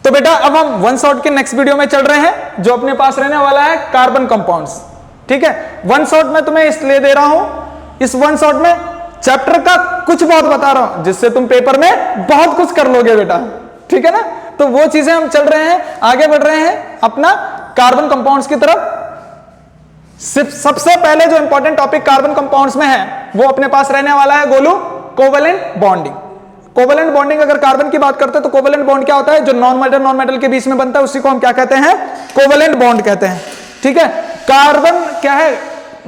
तो बेटा अब हम वन शॉट के नेक्स्ट वीडियो में चल रहे हैं, जो अपने पास रहने वाला है कार्बन कंपाउंड्स। ठीक है, वन शॉट में तुम्हें इसलिए दे रहा हूं, इस वन शॉट में चैप्टर का कुछ बहुत बता रहा हूं जिससे तुम पेपर में बहुत कुछ कर लोगे बेटा। ठीक है ना, तो वो चीजें हम चल रहे हैं, आगे बढ़ रहे हैं अपना कार्बन कंपाउंड्स की तरफ। सबसे पहले जो इंपॉर्टेंट टॉपिक कार्बन कंपाउंड्स में है वो अपने पास रहने वाला है Golu, covalent bonding. Covalent bonding अगर कार्बन की बात करते हैं तो कोवेलेंट बॉन्ड क्या होता है, जो नॉन मेटल के बीच में बनता है उसी को हम क्या कहते हैं, कोवेलेंट बॉन्ड कहते हैं। ठीक है, कार्बन क्या है,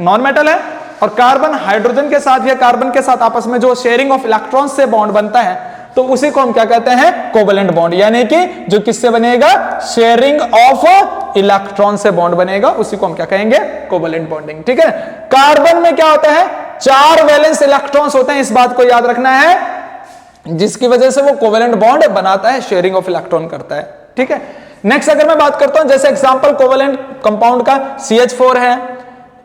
नॉन मेटल है, और कार्बन हाइड्रोजन के साथ या कार्बन के साथ आपस में जो शेयरिंग ऑफ इलेक्ट्रॉन्स से बॉन्ड बनता है तो उसी को हम क्या कहते हैं, कोवेलेंट बॉन्ड। यानी कि जो किससे बनेगा, शेयरिंग ऑफ इलेक्ट्रॉन से बॉन्ड बनेगा, उसी को हम क्या कहेंगे, कोवेलेंट बॉन्डिंग। ठीक है, कार्बन में क्या होता है, 4 वैलेंस इलेक्ट्रॉन्स होते हैं, इस बात को याद रखना है, जिसकी वजह से वो कोवेलेंट बॉन्ड बनाता है, शेयरिंग ऑफ इलेक्ट्रॉन करता है। ठीक है, नेक्स्ट अगर मैं बात करता हूं, जैसे एग्जांपल कोवेलेंट कंपाउंड का CH4 है,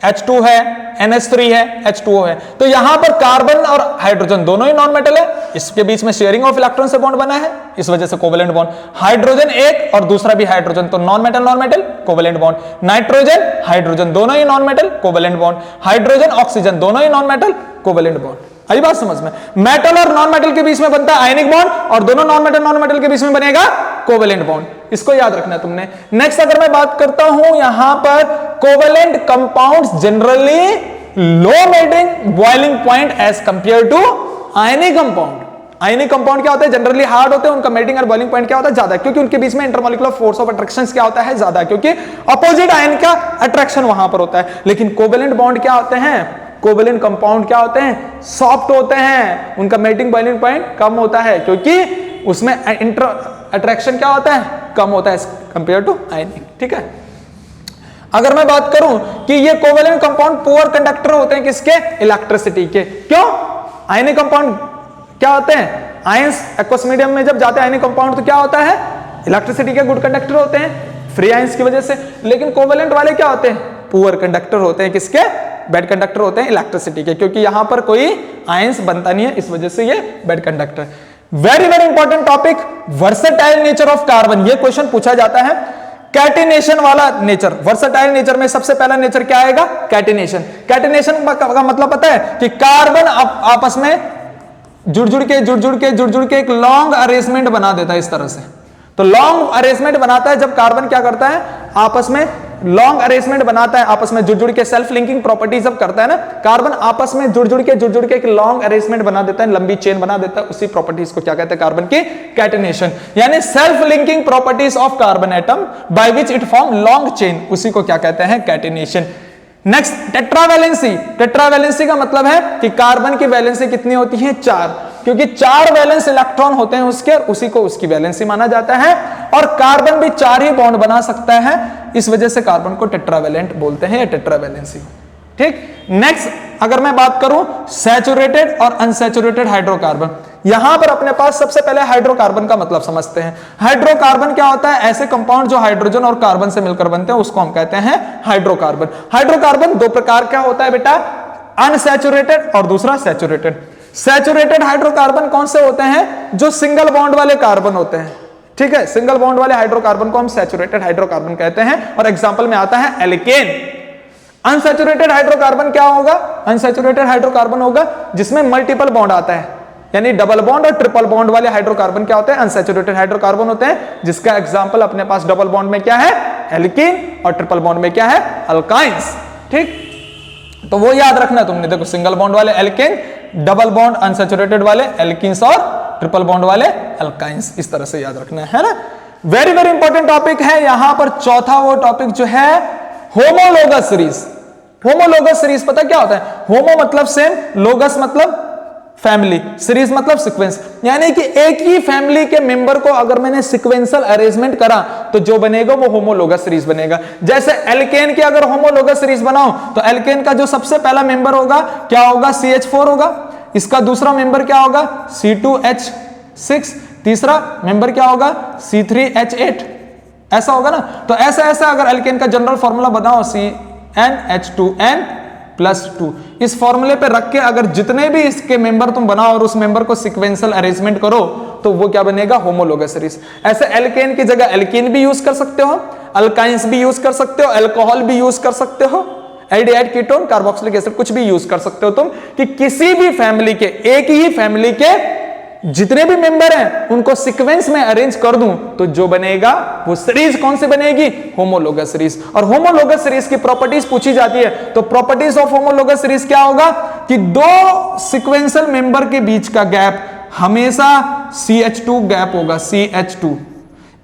H2 है, NH3 है, H2O है, तो यहां पर कार्बन और हाइड्रोजन दोनों ही नॉन मेटल है, इसके बीच में शेयरिंग ऑफ इलेक्ट्रॉन से बॉन्ड बना है, इस वजह से कोवेलेंट बॉन्ड। हाइड्रोजन एक और दूसरा भी हाइड्रोजन, तो non metal covalent bond. Nitrogen hydrogen दोनों ही non metal, covalent bond. Hydrogen oxygen दोनों ही नॉन मेटल, कोवेलेंट बॉन्ड। आई बात समझ में, मेटल और नॉन मेटल के बीच में बनता है आयनिक बॉन्ड, और दोनों नॉन मेटल के बीच में बनेगा कोवेलेंट बॉन्ड, इसको याद रखना है तुमने। नेक्स्ट अगर मैं बात करता हूं यहां पर covalent compounds generally low melting boiling point as compare to ionic compound. Ionic compound क्या होते हैं, जनरली हार्ड होते हैं, उनका मेल्टिंग और बॉइलिंग पॉइंट क्या होता है, ज्यादा, क्योंकि उनके बीच में इंटरमॉलिक्यूलर फोर्स ऑफ अट्रैक्शन क्या होता है, ज्यादा, क्योंकि अपोजिट आयन का अट्रैक्शन वहां पर होता है। लेकिन कोवेलेंट बॉन्ड क्या होते हैं, कोवेलेंट कंपाउंड क्या होते हैं, सॉफ्ट होते हैं, उनका मेल्टिंग बॉइलिंग पॉइंट कम होता है, क्योंकि उसमें इंटर अट्रैक्शन क्या होता है, कम होता है कंपेयर टू आयनिक। ठीक है, अगर मैं बात करूं कि ये कोवेलेंट कंपाउंड पुअर कंडक्टर होते हैं किसके, इलेक्ट्रिसिटी के। क्यों, आयनिक कंपाउंड क्या होते हैं, आयंस एक्वस मीडियम में जब जाते हैं आयनिक कंपाउंड तो क्या होता है, इलेक्ट्रिसिटी के गुड कंडक्टर होते हैं फ्री आयंस की वजह से। लेकिन कोवेलेंट वाले क्या होते हैं, पुअर कंडक्टर होते हैं, किसके, बैड कंडक्टर होते हैं इलेक्ट्रिसिटी के, क्योंकि यहां पर कोई आयंस बनता नहीं है, इस वजह से ये bad conductor. Very very important topic, versatile nature of carbon, ये क्वेश्चन पूछा जाता है। कैटिनेशन वाला नेचर, वर्सेटाइल नेचर में सबसे पहला नेचर क्या आएगा, कैटिनेशन। कैटिनेशन का मतलब पता है कि कार्बन आपस में जुड़ जुड़ के एक लॉन्ग अरेंजमेंट बना देता है, इस तरह से। तो लॉन्ग अरेंजमेंट बनाता है जब कार्बन क्या करता है, आपस में लॉन्ग अरेंजमेंट बनाता है, आपस में जुड़ के सेल्फ लिंकिंग प्रॉपर्टी जब करता है ना, कार्बन आपस में जुड़ जुड़ के एक लॉन्ग अरेंजमेंट बना देता है, लंबी चेन बना देता है, उसी प्रॉपर्टीज को क्या कहते हैं, कार्बन की कैटिनेशन। यानी self linking properties of carbon atom by which it form long chain, उसी को क्या कहते हैं, कैटिनेशन। Next, tetravalency. टेट्रावैलेंसी का मतलब है कि कार्बन की वैलेंसी कितनी होती है, 4, क्योंकि 4 वैलेंस इलेक्ट्रॉन होते हैं उसके, और उसी को उसकी वैलेंसी माना जाता है, और कार्बन भी 4 ही बॉन्ड बना सकता है, इस वजह से कार्बन को टेट्रावैलेंट बोलते हैं, या टेट्रावैलेंसी। ठीक, नेक्स्ट अगर मैं बात करूं सैचुरेटेड और अनसैचुरेटेड हाइड्रोकार्बन, यहां पर अपने पास सबसे पहले हाइड्रोकार्बन का मतलब समझते हैं। हाइड्रोकार्बन क्या होता है, ऐसे कंपाउंड जो हाइड्रोजन और कार्बन से मिलकर बनते हैं, उसको हम कहते हैं हाइड्रोकार्बन। हाइड्रोकार्बन 2 प्रकार का होता है बेटा, अनसैचुरेटेड और दूसरा सैचुरेटेड। सैचुरेटेड हाइड्रोकार्बन कौन से होते हैं, जो सिंगल बॉन्ड वाले कार्बन होते हैं। ठीक है, सिंगल बॉन्ड वाले हाइड्रोकार्बन को हम सैचुरेटेड हाइड्रोकार्बन कहते हैं, और एग्जांपल में आता है एल्केन। अनसैचुरेटेड हाइड्रोकार्बन क्या होगा, अनसैचुरेटेड हाइड्रोकार्बन होगा जिसमें मल्टीपल बॉन्ड आता है, यानी डबल बॉन्ड और ट्रिपल बॉन्ड वाले हाइड्रोकार्बन क्या होते हैं, अनसैचुरेटेड हाइड्रोकार्बन होते हैं, जिसका एग्जांपल अपने पास डबल बॉन्ड में क्या है, एल्कीन, और ट्रिपल बॉन्ड में क्या है, अल्काइंस। ठीक, तो वो याद रखना तुमने, देखो सिंगल बॉन्ड वाले एल्केन, डबल बॉन्ड अनसैचुरेटेड वाले एल्कीन्स, और ट्रिपल बॉन्ड वाले अल्काइंस, इस तरह से याद रखना है ना। वेरी वेरी इंपॉर्टेंट टॉपिक है यहां पर चौथा वो टॉपिक जो है होमोलोगस सीरीज। होमोलोगस सीरीज पता क्या होता है, होमो मतलब सेम, लोगस मतलब फैमिली, सीरीज मतलब सीक्वेंस, यानी कि एक ही फैमिली के मेंबर को अगर मैंने सीक्वेंशियल अरेंजमेंट करा तो जो बनेगा वो होमोलोगस सीरीज बनेगा। जैसे एल्केन की अगर होमोलोगस सीरीज बनाओ तो एल्केन का जो सबसे पहला मेंबर होगा क्या होगा, CH4 होगा, इसका दूसरा मेंबर क्या होगा, C2H6, तीसरा मेंबर क्या होगा, C3H8, ऐसा होगा ना। तो ऐसा ऐसा अगर एल्केन का जनरल फॉर्मूला बनाओ, CnH2n +2। इस फॉर्मूले पे रख के अगर जितने भी इसके मेंबर तुम बनाओ और उस मेंबर को सिक्वेंशियल अरेंजमेंट करो तो वो क्या बनेगा, होमोलोगस सीरीज। ऐसे एल्केन की जगह एल्कीन भी यूज कर सकते हो, अल्काइंस भी यूज कर सकते हो, अल्कोहल भी यूज कर सकते हो, एल्डिहाइड, कीटोन, कार्बोक्सिलिक एसिड, कुछ भी यूज कर सकते हो तुम, कि किसी भी फैमिली के, एक ही फैमिली के जितने भी मेंबर हैं उनको सीक्वेंस में अरेंज कर दूं तो जो बनेगा वो सीरीज कौन सी बनेगी, होमोलोगस सीरीज। और होमोलोगस सीरीज की प्रॉपर्टीज पूछी जाती है तो प्रॉपर्टीज ऑफ होमोलोगस सीरीज क्या होगा कि दो सीक्वेंशियल मेंबर के बीच का गैप हमेशा CH2 गैप होगा, CH2,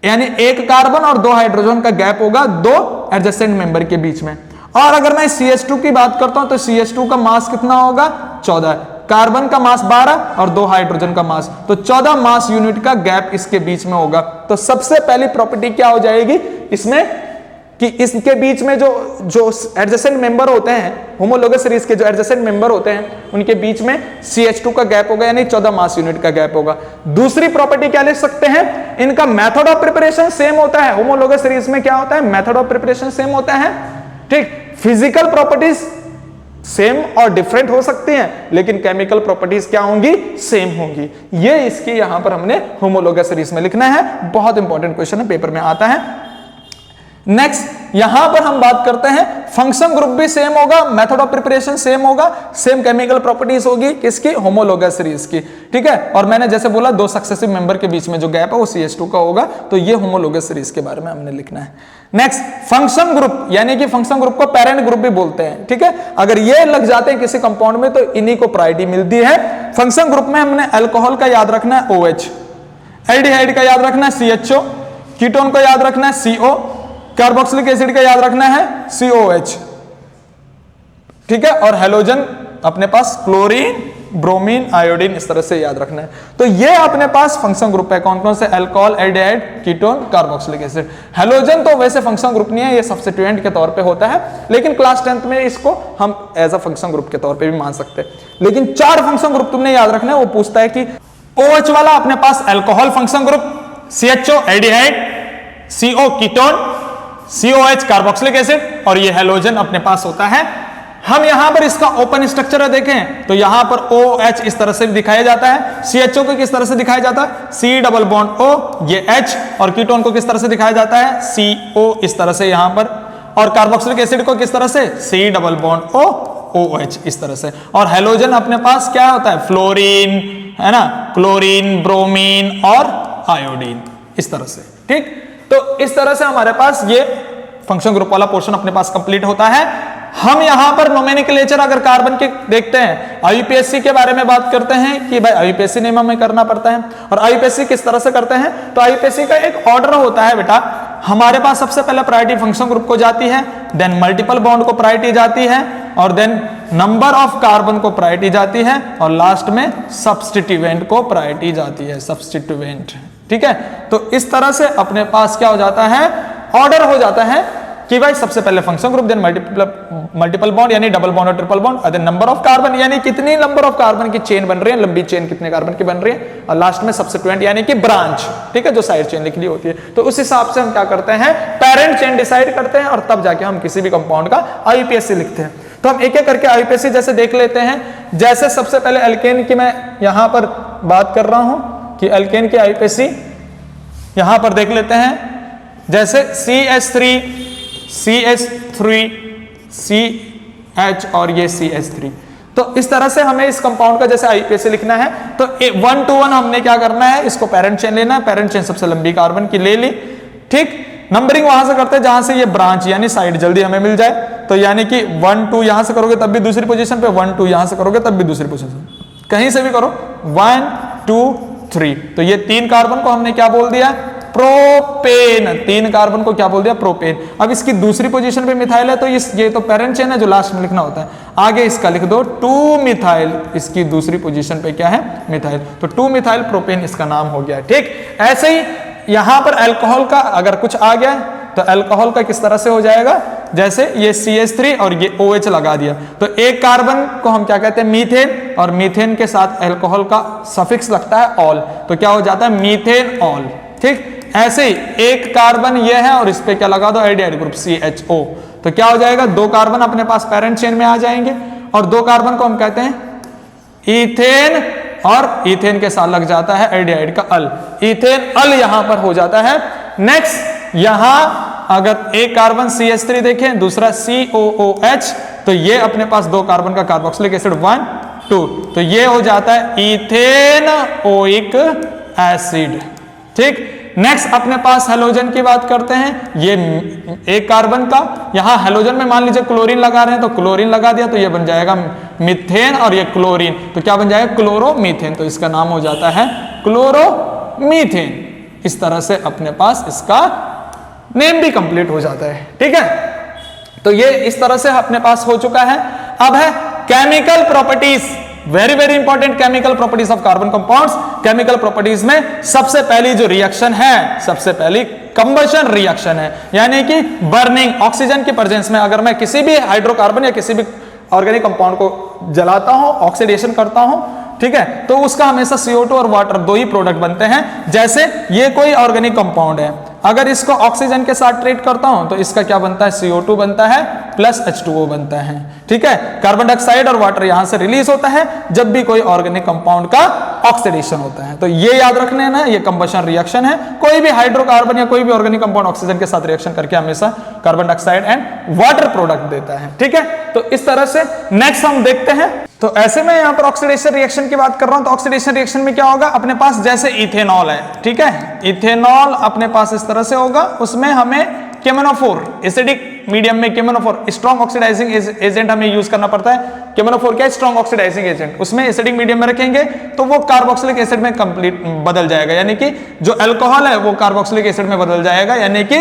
यानी एक कार्बन और 2 हाइड्रोजन का गैप होगा दो एडजेसेंट मेंबर के बीच में। और अगर मैं CH2 की बात करता हूं तो CH2 का मास कितना होगा, 14, कार्बन का मास 12 और 2 हाइड्रोजन का मास, तो 14 मास यूनिट का गैप इसके बीच में होगा। तो सबसे पहली प्रॉपर्टी क्या हो जाएगी इसमें कि इसके बीच में जो एडजेसेंट मेंबर होते हैं, होमोलोगस सीरीज के जो एडजेसेंट मेंबर होते हैं उनके बीच में CH2 का गैप होगा, यानी 14 मास यूनिट का गैप होगा। दूसरी प्रॉपर्टी क्या लिख सकते हैं, इनका मेथड ऑफ प्रिपरेशन सेम होता है। होमोलोगस सीरीज में क्या होता है, मेथड ऑफ प्रिपरेशन सेम होता है, ठीक। फिजिकल प्रॉपर्टीज सेम और डिफरेंट हो सकती हैं लेकिन केमिकल प्रॉपर्टीज क्या होंगी, सेम होंगी। ये इसकी यहां पर हमने होमोलोगस सीरीज में लिखना है, बहुत इंपॉर्टेंट क्वेश्चन है, पेपर में आता है। नेक्स्ट यहां पर हम बात करते हैं फंक्शन ग्रुप भी सेम होगा, मेथड ऑफ प्रिपरेशन सेम होगा, सेम केमिकल प्रॉपर्टीज होगी किसकी, होमोलोगस सीरीज की, ठीक है। और मैंने जैसे बोला दो सक्सेसिव मेंबर के बीच में जो गैप है वो CH2 का होगा, तो ये होमोलोगस सीरीज के बारे में हमने लिखना है। नेक्स्ट फंक्शन ग्रुप, यानी कि फंक्शन ग्रुप को पेरेंट ग्रुप भी बोलते हैं, ठीक है। अगर ये लग जाते हैं किसी कंपाउंड में तो इन्हीं को प्रायोरिटी मिलती है। फंक्शन ग्रुप में हमने अल्कोहल का याद रखना है OH, एल्डिहाइड का याद रखना है CHO, कीटोन को याद रखना है CO, कार्बोक्सिलिक एसिड का याद रखना है COH, ठीक है। और हेलोजन अपने पास क्लोरीन, ब्रोमीन, आयोडीन, इस तरह से याद रखना है। तो ये अपने पास फंक्शन ग्रुप है, कौन कौन से, alcohol, aldehyde, ketone, carboxylic acid. Halogen तो वैसे फंक्शन ग्रुप नहीं है, ये सब्स्टिट्यूएंट के तौर पे होता है, लेकिन क्लास 10th में इसको हम एज अ फंक्शन ग्रुप के तौर पे भी मान सकते हैं। लेकिन 4 फंक्शन ग्रुप तुमने याद रखना है। वो पूछता है कि OH वाला अपने पास alcohol function group, CHO aldehyde, CO ketone, COH carboxylic acid, और ये हेलोजन अपने पास होता है। हम यहां पर इसका ओपन स्ट्रक्चर देखें तो यहां पर OH इस तरह से दिखाया जाता है, CHO को किस तरह से दिखाया जाता है, C डबल बॉन्ड O, ये H, और कीटोन को किस तरह से दिखाया जाता है, CO इस तरह से यहां पर, और कार्बोक्सिलिक एसिड को किस तरह से, C double bond O, OH इस तरह से। और हेलोजन अपने पास क्या होता है, फ्लोरीन, है ना, क्लोरीन, ब्रोमीन और आयोडीन, इस तरह से, ठीक। तो इस तरह से हमारे पास ये फंक्शन ग्रुप वाला पोर्शन अपने पास कंप्लीट होता है। हम यहां पर नोमेनक्लेचर अगर कार्बन के देखते हैं, IUPAC के बारे में बात करते हैं कि भाई IUPAC नेम हमें करना पड़ता है। और IUPAC किस तरह से करते हैं, तो IUPAC का एक ऑर्डर होता है बेटा, हमारे पास सबसे पहले प्रायोरिटी फंक्शन ग्रुप को जाती है, देन मल्टीपल बॉन्ड को प्रायोरिटी जाती है, और देन नंबर ऑफ कार्बन को प्रायोरिटी जाती है, और लास्ट में सब्स्टिट्यूएंट को प्रायोरिटी जाती है, सब्स्टिट्यूएंट, ठीक है। तो इस तरह से अपने पास क्या हो जाता है, ऑर्डर हो जाता है कि भाई सबसे पहले function group, then multiple bond यानी डबल बॉन्ड और ट्रिपल बॉन्ड, और देन नंबर ऑफ कार्बन यानी कितनी नंबर ऑफ कार्बन की चेन बन रही है, लंबी चेन कितने कार्बन की बन रही है, और लास्ट में सब्स्टिट्यूएंट यानी कि ब्रांच, ठीक है, जो साइड चेन लिखी होती है। तो उस हिसाब से हम क्या करते हैं, पेरेंट चेन डिसाइड करते हैं, और तब जाके हम किसी भी कंपाउंड का IUPAC लिखते हैं। तो हम एक एक करके IUPAC जैसे देख लेते हैं। जैसे सबसे पहले अल्केन की मैं यहां पर बात कर रहा हूं कि अल्केन की IUPAC यहां पर देख लेते हैं। जैसे CH3, CH और ये CH3, तो इस तरह से हमें इस कंपाउंड का जैसे IUPAC लिखना है तो 1 to 1 हमने क्या करना है, इसको पेरेंट चेन लेना है, पेरेंट चेन सबसे लंबी कार्बन की ले ली, ठीक। नंबरिंग वहां से करते हैं जहां से ये ब्रांच यानी साइड जल्दी हमें मिल जाए, तो यानी कि 1 2 यहां से करोगे तब भी दूसरी पोजीशन पे, 1 2 यहां से करोगे तब भी दूसरी पोजीशन, कहीं से भी करो, 1 2 3, तो ये 3 कार्बन को हमने क्या बोल दिया, प्रोपेन। 3 कार्बन को क्या बोल दिया, प्रोपेन। अब इसकी दूसरी पोजीशन पे मिथाइल है तो ये तो पेरेंट चेन है जो लास्ट में लिखना होता है, आगे इसका लिख दो 2 मिथाइल, इसकी दूसरी पोजीशन पे क्या है, मिथाइल, तो 2 मिथाइल प्रोपेन इसका नाम हो गया, ठीक। ऐसे ही यहां पर अल्कोहल का अगर कुछ आ गया तो अल्कोहल का किस तरह से हो जाएगा, जैसे ये CH3 और ये OH लगा दिया, तो एक कार्बन को हम क्या कहते हैं, मीथेन, और मीथेन के साथ अल्कोहल का सफिक्स लगता है ऑल, तो क्या हो जाता है, मीथेन ऑल, ठीक। ऐसे ही एक कार्बन ये है और इस पे क्या लगा दो, एल्डिहाइड ग्रुप CHO, तो क्या हो जाएगा, 2 कार्बन अपने पास पेरेंट चेन में आ जाएंगे और 2 कार्बन को हम कहते हैं इथेन और इथेन के साथ लग जाता है एल्डिहाइड का अल, इथेन अल यहां पर हो जाता है। नेक्स्ट यहां अगर एक कार्बन CH3 देखें, दूसरा COOH, तो ये अपने पास 2 कार्बन का कार्बोक्सिलिक एसिड 1 2, तो ये हो जाता है इथेनोइक एसिड। ठीक, नेक्स्ट अपने पास हेलोजन की बात करते हैं, ये एक कार्बन का, यहां हेलोजन में मान लीजिए क्लोरीन लगा रहे हैं तो क्लोरीन लगा दिया तो ये बन जाएगा मीथेन और ये क्लोरीन, तो क्या बन जाएगा क्लोरोमीथेन, तो इसका नाम हो जाता है क्लोरोमीथेन। इस तरह से अपने पास इसका नेम भी कंप्लीट हो जाता है। ठीक है, तो ये इस तरह से अपने पास हो चुका है। अब है chemical properties, very very important chemical properties of carbon compounds. Chemical properties में सबसे पहली जो रिएक्शन है, सबसे पहली कंबशन रिएक्शन है, यानी कि बर्निंग, ऑक्सीजन की प्रेजेंस में अगर मैं किसी भी हाइड्रोकार्बन या किसी भी ऑर्गेनिक कंपाउंड को जलाता हूं, ऑक्सीडेशन करता हूं, ठीक है, तो उसका हमेशा CO2 और वाटर 2 ही प्रोडक्ट बनते हैं। जैसे ये कोई ऑर्गेनिक कंपाउंड है, अगर इसको ऑक्सीजन के साथ ट्रीट करता हूं तो इसका क्या बनता है, CO2 बनता है प्लस H2O बनता है। ठीक है, कार्बन डाइऑक्साइड और वाटर यहां से रिलीज होता है जब भी कोई ऑर्गेनिक कंपाउंड का ऑक्सीडेशन होता है। तो ये याद रखने है ना, ये कंबशन रिएक्शन है। कोई भी हाइड्रोकार्बन या कोई भी ऑर्गेनिक कंपाउंड ऑक्सीजन के साथ रिएक्शन करके हमेशा carbon dioxide and water product देता है। ठीक है, तो इस तरह से नेक्स्ट हम देखते हैं। तो ऐसे में यहां पर ऑक्सीडेशन रिएक्शन की बात कर रहा हूं, तो ऑक्सीडेशन रिएक्शन में क्या होगा, अपने पास जैसे इथेनॉल है, ठीक है, इथेनॉल अपने पास इस तरह से होगा, उसमें हमें केमोनोफोर, एसिडिक मीडियम में केमोनोफोर, स्ट्रॉन्ग ऑक्सीडाइजिंग एजेंट हमें यूज करना पड़ता है। केमोनोफोर क्या है, स्ट्रॉन्ग ऑक्सीडाइजिंग एजेंट, उसमें एसिडिक मीडियम में रखेंगे तो वो कार्बोक्सिलिक एसिड में कंप्लीट बदल जाएगा, यानी कि जो अल्कोहल है वो कार्बोक्सिलिक एसिड में बदल जाएगा, यानी कि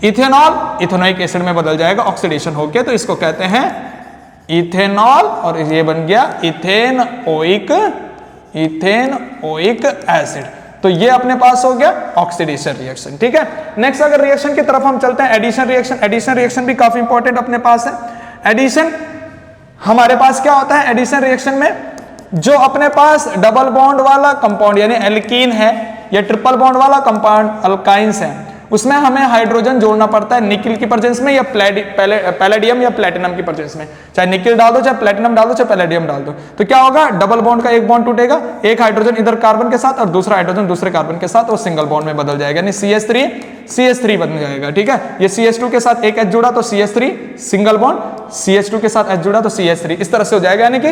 इथेनॉल इथेनोइक एसिड में बदल जाएगा ऑक्सीडेशन होके, तो इसको कहते हैं इथेनॉल और ये बन गया इथेनोइक एसिड। तो ये अपने पास हो गया ऑक्सीडेशन रिएक्शन। ठीक है, नेक्स्ट अगर रिएक्शन की तरफ हम चलते हैं, एडिशन रिएक्शन। एडिशन रिएक्शन भी काफी इंपॉर्टेंट अपने पास है। एडिशन हमारे पास क्या होता है, एडिशन रिएक्शन में जो अपने पास डबल बॉन्ड वाला कंपाउंड यानी एल्कीन है या ट्रिपल बॉन्ड वाला कंपाउंड अल्काइंस है, उसमें हमें हाइड्रोजन जोड़ना पड़ता है निकिल की प्रेजेंस में या पैलेडियम या प्लेटिनम की प्रेजेंस में। चाहे निकिल डाल दो, चाहे प्लेटिनम डाल दो, चाहे पैलेडियम डाल दो, तो क्या होगा, डबल बॉन्ड का एक बॉन्ड टूटेगा, एक हाइड्रोजन इधर कार्बन के साथ और दूसरा हाइड्रोजन दूसरे कार्बन के साथ, और सिंगल बॉन्ड में बदल जाएगा, यानी CH3 बन जाएगा। ठीक है, ये CH2 के साथ एक H जुड़ा तो CH3 सिंगल बॉन्ड, CH2 के साथ H जुड़ा तो CH3, इस तरह से हो जाएगा, यानी कि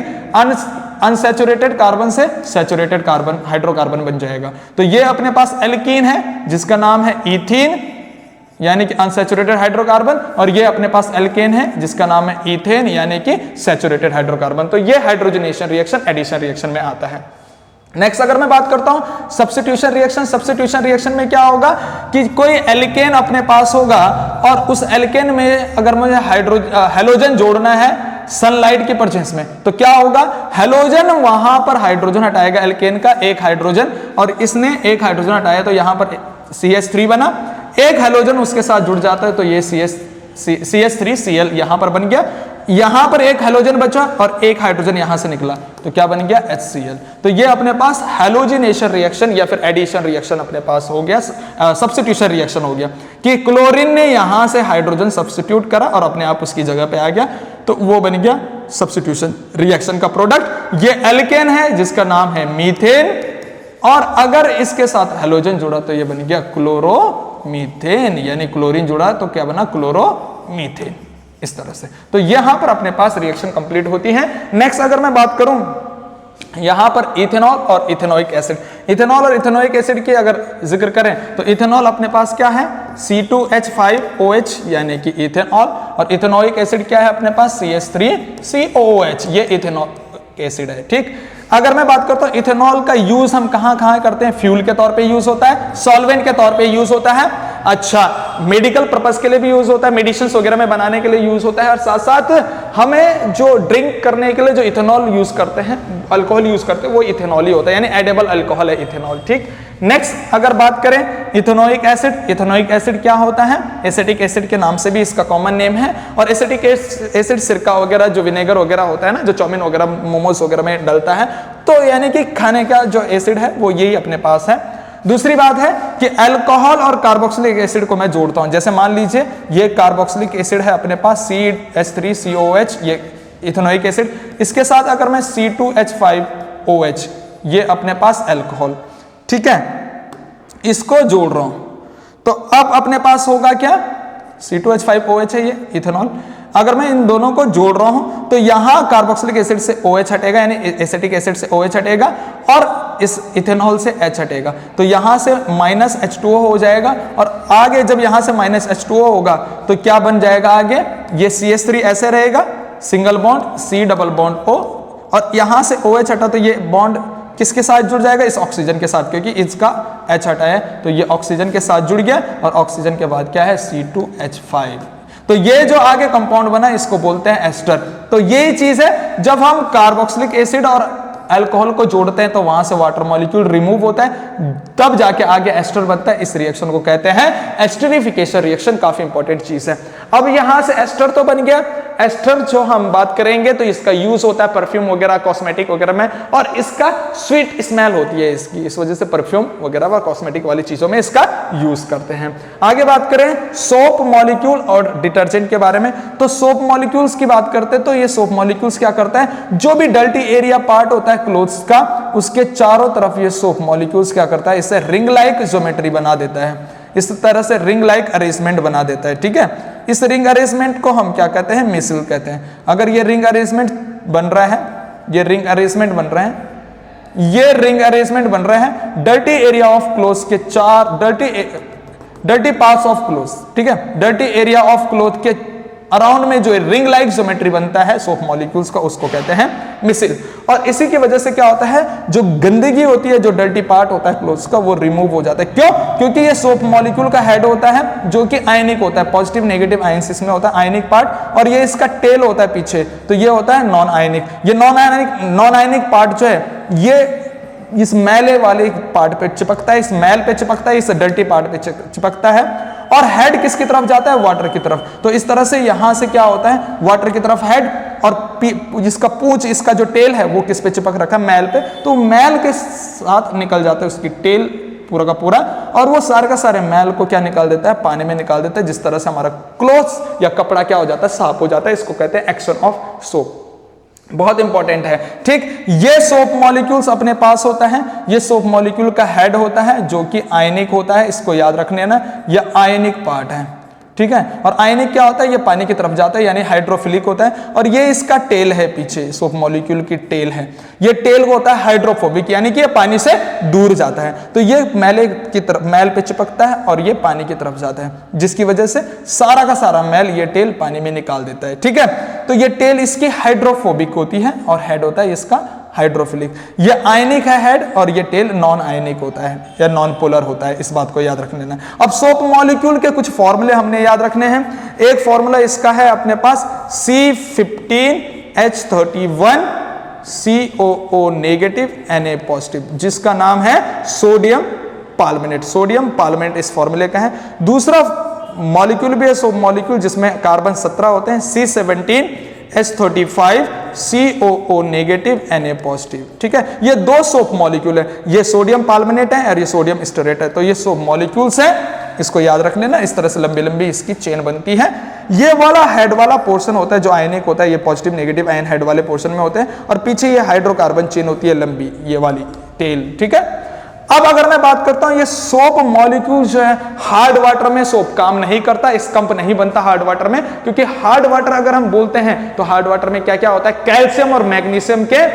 अनसैचुरेटेड कार्बन से सैचुरेटेड कार्बन हाइड्रोकार्बन बन जाएगा। तो ये अपने पास एल्कीन है जिसका नाम है इथीन, यानी कि अनसैचुरेटेड हाइड्रोकार्बन, और ये अपने पास एल्केन है जिसका नाम है इथेन, यानी कि सैचुरेटेड हाइड्रोकार्बन। तो ये हाइड्रोजनेशन रिएक्शन एडिशन रिएक्शन में आता है। नेक्स्ट अगर मैं बात करता हूं सब्स्टिट्यूशन रिएक्शन। सब्स्टिट्यूशन रिएक्शन में क्या होगा कि कोई एल्केन अपने पास होगा और उस एल्केन में अगर मुझे हेलोजन जोड़ना है सनलाइट की प्रेजेंस में, तो क्या होगा, हेलोजन वहां पर हाइड्रोजन हटाएगा एल्केन का एक हाइड्रोजन, और इसने एक हाइड्रोजन हटाया तो यहां पर CH3 बना, एक हेलोजन उसके साथ जुड़ जाता है तो ये CH3Cl यहां पर बन गया, यहां पर एक हेलोजन बचा और एक हाइड्रोजन यहां से निकला तो क्या बन गया, HCl। तो ये अपने पास हेलोजिनेशन रिएक्शन या फिर एडिशन रिएक्शन अपने पास हो गया, सब्स्टिट्यूशन रिएक्शन हो गया कि क्लोरीन ने यहां से हाइड्रोजन सब्स्टिट्यूट करा और अपने आप उसकी जगह पे आ गया, तो वो बन गया सब्स्टिट्यूशन रिएक्शन का प्रोडक्ट। ये एल्केन है जिसका नाम है मीथेन, और अगर इसके साथ हेलोजन जुड़ा तो ये बन गया क्लोरोमीथेन, यानी क्लोरीन जुड़ा तो क्या बना, क्लोरोमीथेन। इस तरह से तो यहां पर अपने पास रिएक्शन कंप्लीट होती है। नेक्स्ट अगर मैं बात करूं यहां पर इथेनॉल और इथेनोइक एसिड, इथेनॉल और इथेनोइक एसिड की अगर जिक्र करें तो इथेनॉल अपने पास क्या है, C2H5OH यानी कि इथेनॉल, और इथेनोइक एसिड क्या है अपने पास, CH3COOH, ये इथेनॉल एसिड है। ठीक, अगर मैं बात करता हूं इथेनॉल का यूज हम कहां करते हैं, फ्यूल के तौर पे यूज होता है, सॉल्वेंट के तौर पे यूज होता है, अच्छा मेडिकल पर्पस के लिए भी यूज होता है, मेडिसिन वगैरह में बनाने के लिए यूज होता है, और साथ साथ हमें जो ड्रिंक करने के लिए जो इथेनॉल यूज करते हैं, अल्कोहल यूज करते हैं, वो इथेनॉल ही होता है, यानी एडेबल अल्कोहल है इथेनॉल। ठीक, नेक्स्ट अगर बात करें इथेनोइक एसिड, इथेनोइक एसिड क्या होता है, एसिटिक एसिड के नाम से भी इसका कॉमन नेम है, और एसिटिक एसिड सिरका वगैरह जो विनेगर वगैरह होता है ना, जो चाउमीन वगैरह मोमोज वगैरह में डलता है, तो यानी कि खाने का जो एसिड है वो यही अपने पास है। दूसरी बात है कि अल्कोहल और कार्बोक्सिलिक एसिड को मैं जोड़ता हूं। जैसे मान लीजिए ये कार्बोक्सिलिक एसिड है अपने पास CH3COOH, ये इथेनोइक एसिड, इसके साथ अगर मैं C2H5OH, ये अपने पास अल्कोहल, ठीक है, इसको जोड़ रहा हूं तो अब अपने पास होगा क्या, C2H5OH है ये इथेनॉल। अगर मैं इन दोनों को जोड़ रहा हूं तो यहां कार्बोक्सिलिक एसिड से OH हटेगा, यानी एसिटिक एसिड से OH हटेगा और इस इथेनॉल से H हटेगा, तो यहां से -H2O हो जाएगा। और आगे जब यहां से -H2O होगा तो क्या बन जाएगा, आगे ये CH3 ऐसे रहेगा, single bond C double bond O, और यहां से OH हटा तो ये बॉन्ड किसके साथ जुड़ जाएगा, इस ऑक्सीजन के साथ, क्योंकि इसका H हटा है तो ये ऑक्सीजन के साथ जुड़ गया, और ऑक्सीजन के बाद क्या है, C2H5। तो ये जो आगे कंपाउंड बना इसको बोलते हैं एस्टर। तो यही चीज है, जब हम कार्बोक्सिलिक एसिड और अल्कोहल को जोड़ते हैं तो वहां से वाटर मॉलिक्यूल रिमूव होता है, तब जाके आगे एस्टर बनता है। इस रिएक्शन को कहते हैं एस्टरिफिकेशन रिएक्शन। काफी इंपॉर्टेंट चीज है। अब यहां से एस्टर तो बन गया। एस्टर जो हम बात करेंगे तो इसका यूज होता है परफ्यूम वगैरह, कॉस्मेटिक वगैरह में, और इसका स्वीट स्मेल होती है इसकी, इस वजह से परफ्यूम वगैरह व कॉस्मेटिक वाली चीजों में इसका यूज करते हैं। आगे बात करें सोप मॉलिक्यूल और डिटर्जेंट के बारे में, तो सोप मॉलिक्यूल्स की बात करते हैं तो ये सोप मॉलिक्यूल्स क्या करता है, जो भी डर्टी एरिया पार्ट होता है क्लोथ्स का, उसके चारों तरफ ये सोप मॉलिक्यूल्स क्या करता है, इससे रिंग लाइक ज्योमेट्री बना देता है, इस तरह से रिंग लाइक अरेंजमेंट बना देता है। ठीक है, इस रिंग अरेंजमेंट को हम क्या कहते हैं, मिसल कहते हैं। अगर ये रिंग अरेंजमेंट बन रहा है, ये रिंग अरेंजमेंट बन रहा है, ये रिंग अरेंजमेंट बन रहा है डर्टी एरिया ऑफ क्लोथ के चार डर्टी पार्ट्स ऑफ क्लोथ, ठीक है, डर्टी एरिया ऑफ क्लोथ के अराउंड में जो रिंग लाइक ज्योमेट्री बनता है सोप मॉलिक्यूल्स का, उसको कहते हैं मिसल। और इसी की वजह से क्या होता है, जो गंदगी होती है, जो डर्टी पार्ट होता है क्लोथ्स का, वो रिमूव हो जाता है। क्यों? क्योंकि ये सोप मॉलिक्यूल का हेड होता है जो कि आयनिक होता है, पॉजिटिव नेगेटिव आयंस इसमें होता है, आयनिक पार्ट, और ये इसका टेल होता है पीछे, तो ये होता है नॉन आयनिक। ये नॉन आयनिक पार्ट जो है ये इस मैले वाले पार्ट पे चिपकता है, इस मैल पे चिपकता है, इस डर्टी पार्ट पे चिपकता है, और हेड किसकी तरफ जाता है, वाटर की तरफ। तो इस तरह से यहां से क्या होता है, वाटर की तरफ हेड, और जिसका पूंछ, इसका जो टेल है वो किस पे चिपक रखा है, मैल पे, तो मैल के साथ निकल जाता है उसकी टेल पूरा का पूरा, और वो सारे का सारे मैल को क्या निकाल देता है, पानी में निकाल देता है, जिस तरह से हमारा क्लोथ्स या कपड़ा क्या हो जाता है, साफ हो जाता है। इसको कहते हैं एक्शन ऑफ सोप। बहुत इंपॉर्टेंट है। ठीक, ये सोप मॉलिक्यूल्स अपने पास होता है, ये सोप मॉलिक्यूल का हेड होता है जो कि आयनिक होता है, इसको याद रखने ना, यह आयनिक पार्ट है। ठीक है, और आयनिक क्या होता है, ये पानी की तरफ जाता है, यानी हाइड्रोफिलिक होता है, और ये इसका टेल है, पीछे सोप मॉलिक्यूल की टेल है, ये टेल होता है हाइड्रोफोबिक, यानी कि ये पानी से दूर जाता है। तो ये मैले की तरफ, मैल पे चिपकता है और ये पानी की तरफ जाता है, जिसकी वजह से सारा का सारा मैल ये टेल पानी में निकाल देता है। ठीक है, तो ये टेल इसकी हाइड्रोफोबिक होती है और हेड होता है इसका हाइड्रोफिलिक। ये आयनिक है हेड, और ये टेल नॉन आयनिक होता है या नॉन पोलर होता है, इस बात को याद रख लेना। अब सोप मॉलिक्यूल के कुछ फॉर्मूले हमने याद रखने हैं। एक फॉर्मूला इसका है अपने पास C15H31 COO negative Na positive, जिसका नाम है सोडियम पाल्मिनेट। सोडियम पाल्मिनेट इस फॉर्मूले का है। दूसरा मॉलिक्यूल भी है सोप मॉलिक्यूल, जिसमें कार्बन 17 होते हैं, C17H35 COO negative Na positive. ठीक है, ये दो सोप मॉलिक्यूल है, ये सोडियम पाल्मिनेट है और ये सोडियम स्टेरेट है। तो ये सोप मॉलिक्यूल्स है, इसको याद रख लेना। इस तरह से लंबी लंबी इसकी चेन बनती है। ये वाला हेड वाला पोर्शन होता है जो आयनिक होता है, ये पॉजिटिव नेगेटिव आयन हेड वाले पोर्शन में होते हैं, और पीछे ये हाइड्रोकार्बन चेन होती है लंबी, ये वाली टेल। ठीक है, अब अगर मैं बात करता हूं, ये सोप मॉलिक्यूल जो है हार्ड वाटर में सोप काम नहीं करता, स्कंप नहीं बनता हार्ड वाटर में, क्योंकि हार्ड वाटर अगर हम बोलते हैं तो हार्ड वाटर में क्या क्या होता है, कैल्शियम और मैग्नीशियम के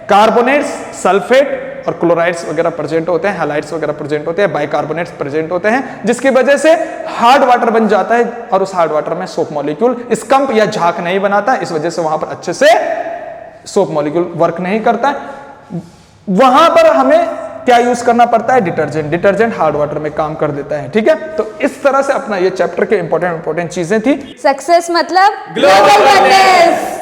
कार्बोनेट्स, सल्फेट और क्लोराइड्स वगैरह प्रेजेंट होते हैं, हैलाइड्स वगैरह प्रेजेंट होते हैं, बाइकार्बोनेट्स प्रेजेंट होते हैं, जिसकी वजह से हार्ड वाटर बन जाता है, और उस हार्ड वाटर में सोप मॉलिक्यूल स्कंप या झाग नहीं बनाता, इस वजह से वहां पर अच्छे से सोप मॉलिक्यूल वर्क नहीं करता। वहां पर हमें क्या यूज करना पड़ता है, डिटर्जेंट। डिटर्जेंट हार्ड वाटर में काम कर देता है। ठीक है, तो इस तरह से अपना ये चैप्टर के इंपॉर्टेंट चीजें थी। सक्सेस मतलब ग्लोबल वननेस।